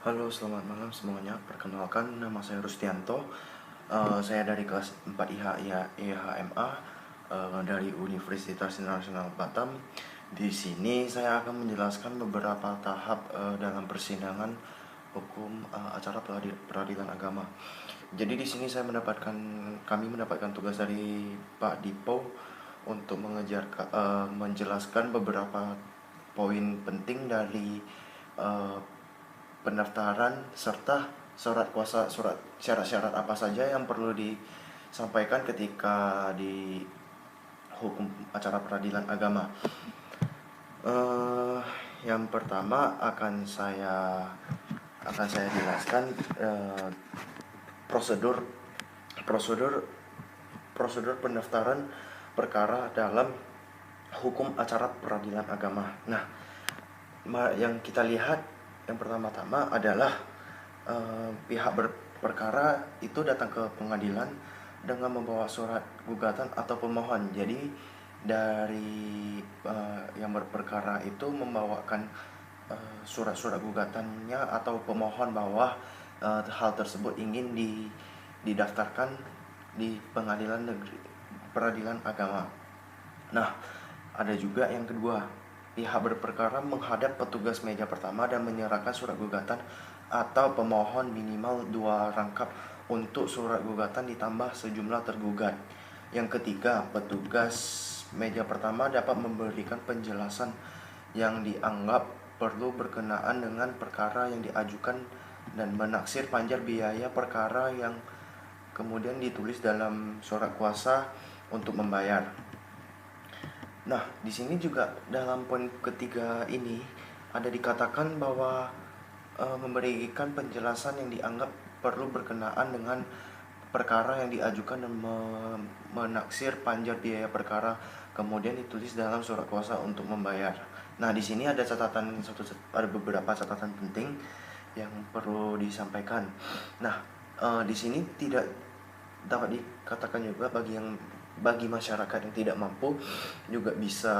Halo, selamat malam semuanya. Perkenalkan, nama saya Rustianto. Saya dari kelas 4 IHMA dari Universitas Internasional Batam. Di sini saya akan menjelaskan beberapa tahap dalam persidangan hukum acara peradilan agama. Jadi di sini kami mendapatkan tugas dari Pak Dipo untuk menjelaskan beberapa poin penting dari uh, pendaftaran serta syarat-syarat apa saja yang perlu disampaikan ketika di hukum acara peradilan agama. Uh, yang pertama akan saya jelaskan prosedur prosedur prosedur pendaftaran perkara dalam hukum acara peradilan agama. Nah, yang kita lihat yang pertama-tama adalah pihak berperkara itu datang ke pengadilan dengan membawa surat gugatan atau pemohon. Jadi dari yang berperkara itu membawakan surat-surat gugatannya atau pemohon bahwa hal tersebut ingin didaftarkan di pengadilan negeri peradilan agama. Nah, ada juga yang kedua, pihak berperkara menghadap petugas meja pertama dan menyerahkan surat gugatan atau pemohon minimal 2 rangkap untuk surat gugatan ditambah sejumlah tergugat. Yang ketiga, petugas meja pertama dapat memberikan penjelasan yang dianggap perlu berkenaan dengan perkara yang diajukan dan menaksir panjar biaya perkara yang kemudian ditulis dalam surat kuasa untuk membayar. Nah, di sini juga dalam poin ketiga ini ada dikatakan bahwa memberikan penjelasan yang dianggap perlu berkenaan dengan perkara yang diajukan dan menaksir panjar biaya perkara kemudian ditulis dalam surat kuasa untuk membayar. Nah, di sini ada beberapa catatan penting yang perlu disampaikan. Nah, di sini tidak dapat dikatakan juga bagi masyarakat yang tidak mampu juga bisa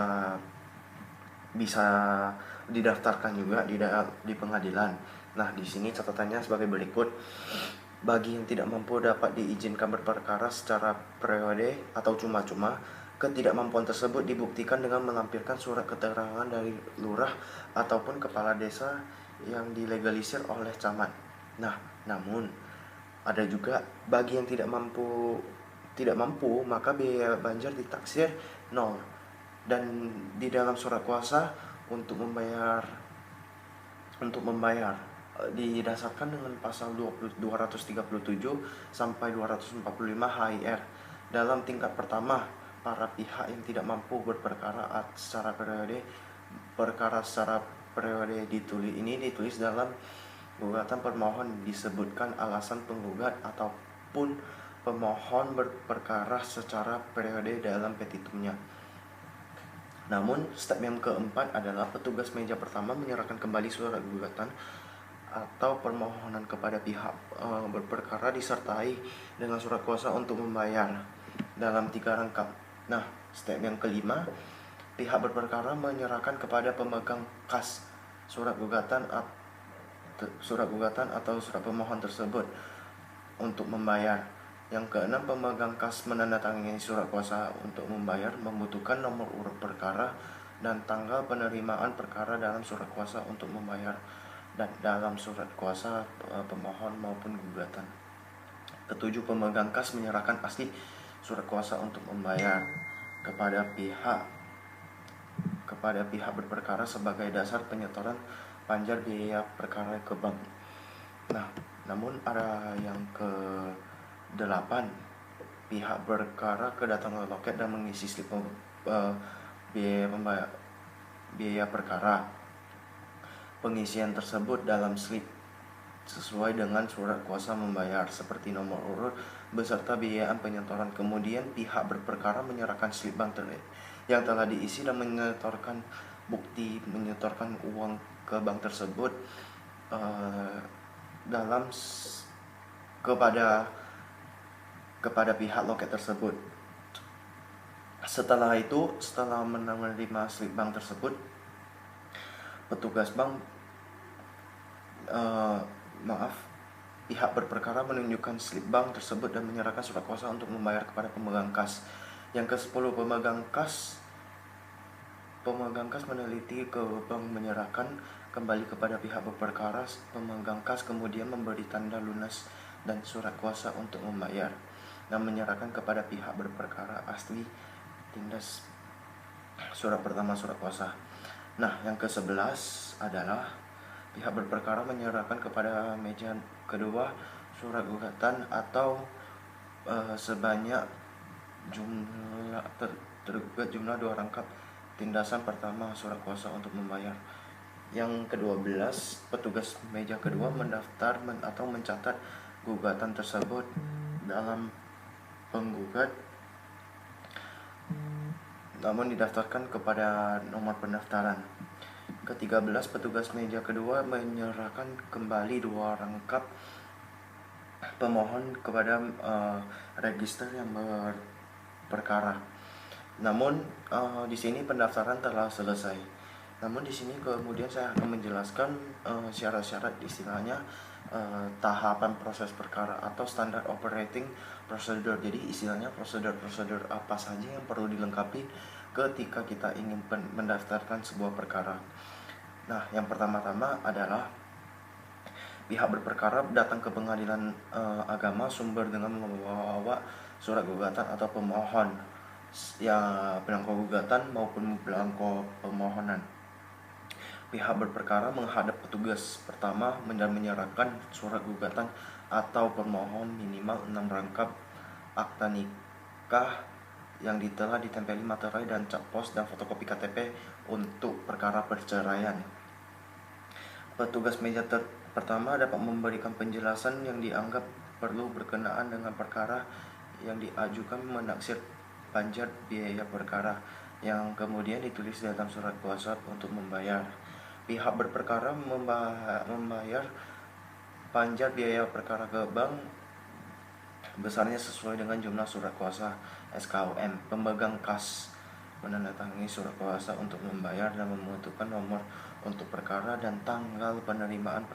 didaftarkan juga di pengadilan. Nah, di sini catatannya sebagai berikut. Bagi yang tidak mampu dapat diizinkan berperkara secara periode atau cuma-cuma. Ketidakmampuan tersebut dibuktikan dengan melampirkan surat keterangan dari lurah ataupun kepala desa yang dilegalisir oleh camat. Nah, namun ada juga bagi yang tidak mampu maka biaya banjar ditaksir 0 dan di dalam surat kuasa untuk membayar didasarkan dengan pasal 237 sampai 245 HIR. Dalam tingkat pertama, para pihak yang tidak mampu berperkara secara periode ditulis dalam gugatan permohon disebutkan alasan penggugat ataupun pemohon berperkara secara periode dalam petitumnya. Namun, step yang keempat adalah petugas meja pertama menyerahkan kembali surat gugatan atau permohonan kepada pihak berperkara disertai dengan surat kuasa untuk membayar dalam 3 rangkap. Nah, step yang kelima, pihak berperkara menyerahkan kepada pemegang kas surat gugatan atau surat pemohon tersebut untuk membayar. Yang keenam, pemegang kas menandatangani surat kuasa untuk membayar membutuhkan nomor urut perkara dan tanggal penerimaan perkara dalam surat kuasa untuk membayar dan dalam surat kuasa pemohon maupun gugatan. Ketujuh, pemegang kas menyerahkan asli surat kuasa untuk membayar kepada pihak berperkara sebagai dasar penyetoran panjar biaya perkara ke bank. Nah, namun ada yang ke-8, pihak berperkara kedatangan loket dan mengisi slip biaya perkara. Pengisian tersebut dalam slip sesuai dengan surat kuasa membayar seperti nomor urut beserta biayaan penyetoran. Kemudian pihak berperkara menyerahkan slip bank yang telah diisi dan menyetorkan bukti menyetorkan uang ke bank tersebut kepada pihak loket tersebut. Setelah menerima slip bank tersebut, petugas bank pihak berperkara menunjukkan slip bank tersebut dan menyerahkan surat kuasa untuk membayar kepada pemegang kas. Yang ke-10, pemegang kas meneliti ke bank menyerahkan kembali kepada pihak berperkara. Pemegang kas kemudian memberi tanda lunas dan surat kuasa untuk membayar dan menyerahkan kepada pihak berperkara asli tindas surat pertama surat kuasa. Nah, yang ke-11 adalah pihak berperkara menyerahkan kepada meja kedua surat gugatan atau sebanyak jumlah tergugat jumlah 2 rangkap tindasan pertama surat kuasa untuk membayar. Yang ke-12, petugas meja kedua mendaftar atau mencatat gugatan tersebut dalam penggugat, namun didaftarkan kepada nomor pendaftaran. Ke-13, petugas meja kedua menyerahkan kembali 2 rangkap pemohon kepada register yang berperkara. Namun di sini pendaftaran telah selesai. Namun di sini kemudian saya akan menjelaskan syarat-syarat istilahnya tahapan proses perkara atau standard operating procedure. Jadi istilahnya prosedur-prosedur apa saja yang perlu dilengkapi ketika kita ingin mendaftarkan sebuah perkara. Nah, yang pertama-tama adalah pihak berperkara datang ke pengadilan agama sumber dengan membawa surat gugatan atau pemohon, ya belangko gugatan maupun belangko permohonan. Pihak berperkara menghadap petugas pertama dan menyerahkan surat gugatan atau permohon minimal 6 rangkap akta nikah yang telah ditempeli materai dan cap pos dan fotokopi KTP untuk perkara perceraian. Petugas meja pertama dapat memberikan penjelasan yang dianggap perlu berkenaan dengan perkara yang diajukan, menaksir panjat biaya perkara yang kemudian ditulis dalam surat kuasa untuk membayar. Pihak berperkara membayar panjat biaya perkara ke bank besarnya sesuai dengan jumlah surat kuasa SKUM. Pemegang kas menandatangani surat kuasa untuk membayar dan membutuhkan nomor untuk perkara dan tanggal penerimaan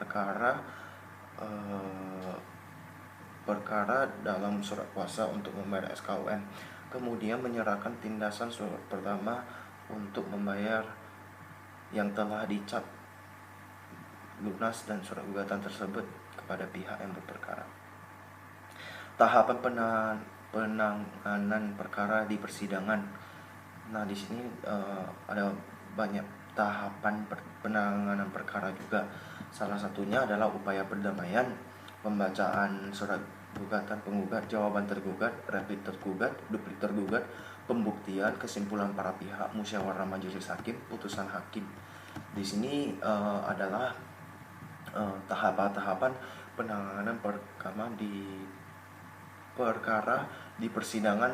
perkara dalam surat kuasa untuk membayar SKUM. Kemudian menyerahkan tindasan surat pertama untuk membayar yang telah dicap lunas dan surat gugatan tersebut kepada pihak yang berperkara. Tahapan penanganan perkara di persidangan. Nah, di sini ada banyak tahapan penanganan perkara juga. Salah satunya adalah upaya perdamaian, pembacaan surat gugatan penggugat, jawaban tergugat, replik tergugat, duplik tergugat, pembuktian, kesimpulan para pihak, musyawarah majelis hakim, putusan hakim. Di sini adalah tahapan-tahapan penanganan perkara di persidangan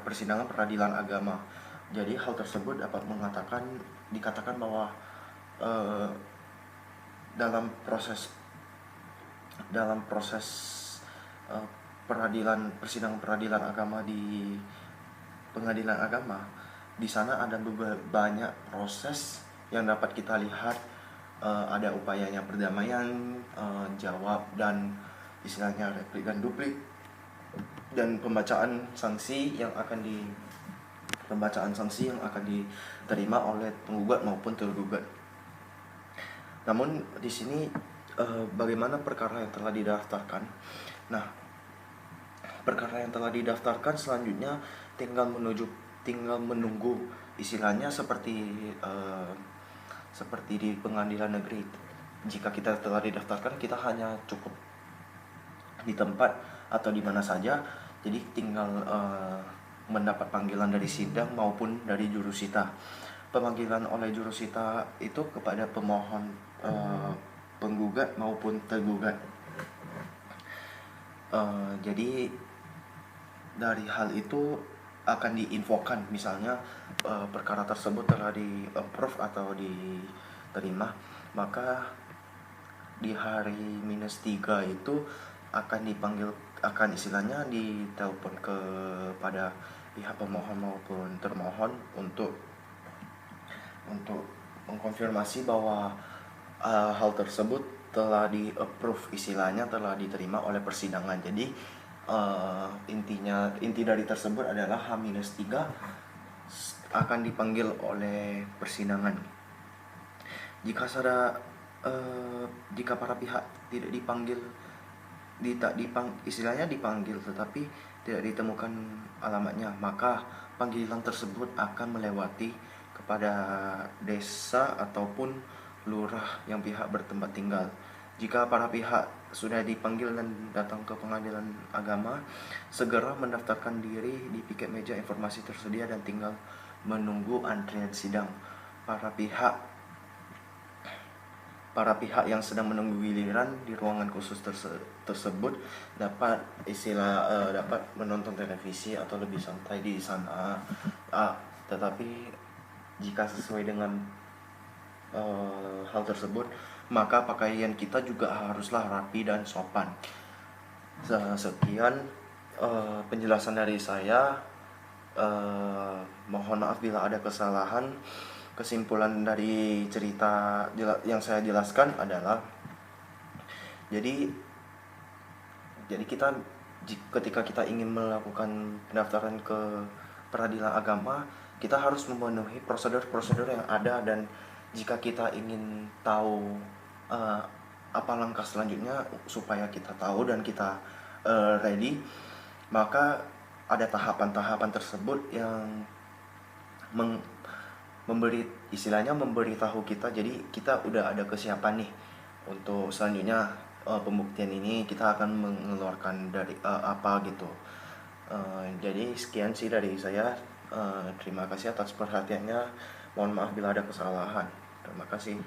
persidangan peradilan agama. Jadi hal tersebut dapat dikatakan bahwa dalam proses persidangan peradilan agama di pengadilan agama, di sana ada banyak proses yang dapat kita lihat. Ada upayanya perdamaian, jawab dan istilahnya replik dan duplik, dan pembacaan sanksi yang akan diterima oleh penggugat maupun tergugat. Namun di sini bagaimana perkara yang telah didaftarkan? Nah, perkara yang telah didaftarkan selanjutnya tinggal menunggu istilahnya seperti di pengadilan negeri. Jika kita telah didaftarkan, kita hanya cukup di tempat atau di mana saja. Jadi tinggal mendapat panggilan dari sidang maupun dari jurusita. Pemanggilan oleh jurusita itu kepada pemohon, penggugat maupun tergugat. Jadi dari hal itu akan diinfokan, misalnya perkara tersebut telah di-approve atau diterima, maka di hari -3 itu akan istilahnya ditelepon kepada pihak pemohon maupun termohon untuk mengkonfirmasi bahwa hal tersebut telah di approve, istilahnya telah diterima oleh persidangan. Jadi inti dari tersebut adalah H-3 akan dipanggil oleh persidangan. Jika jika para pihak tidak dipanggil, istilahnya dipanggil tetapi tidak ditemukan alamatnya, maka panggilan tersebut akan melewati kepada desa ataupun lurah yang pihak bertempat tinggal. Jika para pihak sudah dipanggil dan datang ke pengadilan agama, segera mendaftarkan diri di piket meja, informasi tersedia dan tinggal menunggu antrian sidang. Para pihak yang sedang menunggu giliran di ruangan khusus tersebut dapat dapat menonton televisi atau lebih santai di sana. Tetapi jika sesuai dengan hal tersebut, maka pakaian kita juga haruslah rapi dan sopan. Sekian penjelasan dari saya. Mohon maaf bila ada kesalahan. Kesimpulan dari cerita yang saya jelaskan adalah, jadi kita ketika kita ingin melakukan pendaftaran ke peradilan agama, kita harus memenuhi prosedur-prosedur yang ada, dan jika kita ingin tahu apa langkah selanjutnya supaya kita tahu dan kita ready, maka ada tahapan-tahapan tersebut yang memberitahu kita. Jadi kita udah ada kesiapan nih untuk selanjutnya pembuktian ini kita akan mengeluarkan dari apa gitu. Jadi sekian sih dari saya. Terima kasih atas perhatiannya. Mohon maaf bila ada kesalahan. Terima kasih.